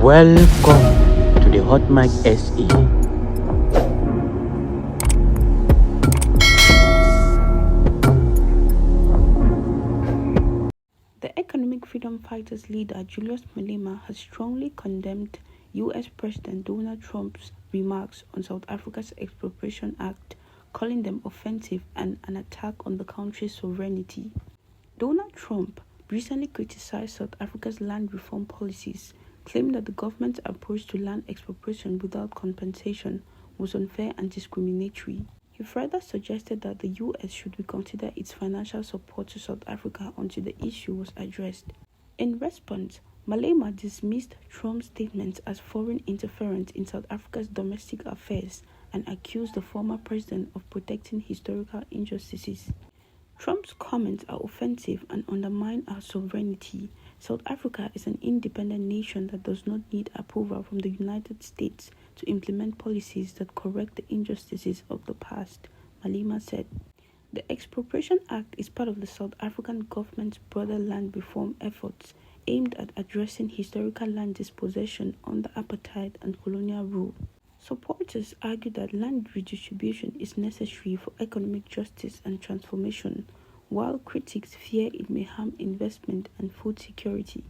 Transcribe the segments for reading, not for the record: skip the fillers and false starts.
Welcome to the Hot Mic SE. The economic freedom fighters leader Julius Malema has strongly condemned US President Donald Trump's remarks on South Africa's Expropriation Act, calling them offensive and an attack on the country's sovereignty. Donald Trump recently criticized South Africa's land reform policies, claiming that the government's approach to land expropriation without compensation was unfair and discriminatory. He further suggested that the US should reconsider its financial support to South Africa until the issue was addressed. In response, Malema dismissed Trump's statements as foreign interference in South Africa's domestic affairs and accused the former president of protecting historical injustices. Trump's comments are offensive and undermine our sovereignty. South Africa is an independent nation that does not need approval from the United States to implement policies that correct the injustices of the past, Malema said. The Expropriation Act is part of the South African government's broader land reform efforts aimed at addressing historical land dispossession under apartheid and colonial rule. Supporters argue that land redistribution is necessary for economic justice and transformation, while critics fear it may harm investment and food security.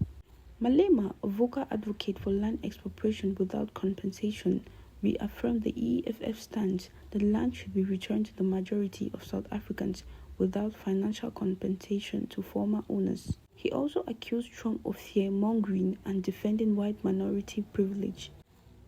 Malema, a vocal advocate for land expropriation without compensation, reaffirmed the EFF stance that land should be returned to the majority of South Africans without financial compensation to former owners. He also accused Trump of fear-mongering and defending white minority privilege.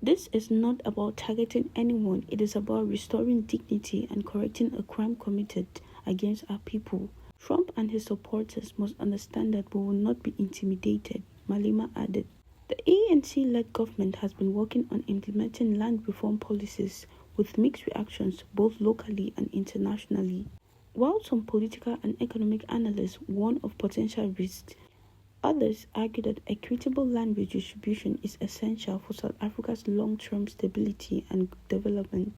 This is not about targeting anyone, it is about restoring dignity and correcting a crime committed against our people. Trump and his supporters must understand that we will not be intimidated, Malema added. The ANC-led government has been working on implementing land reform policies with mixed reactions both locally and internationally. While some political and economic analysts warn of potential risks, others argue that equitable land redistribution is essential for South Africa's long-term stability and development.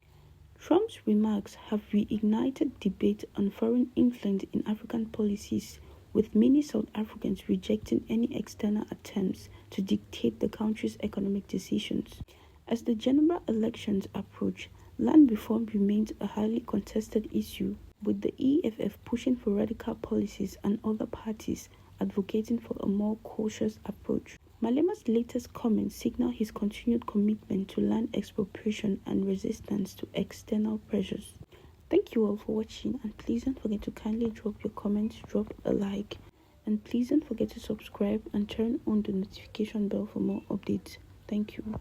Trump's remarks have reignited debate on foreign influence in African policies, with many South Africans rejecting any external attempts to dictate the country's economic decisions. As the general elections approach, land reform remains a highly contested issue, with the EFF pushing for radical policies and other parties advocating for a more cautious approach. Malema's latest comments signal his continued commitment to land expropriation and resistance to external pressures. Thank you all for watching, and please don't forget to kindly drop your comments, drop a like, and please don't forget to subscribe and turn on the notification bell for more updates. Thank you.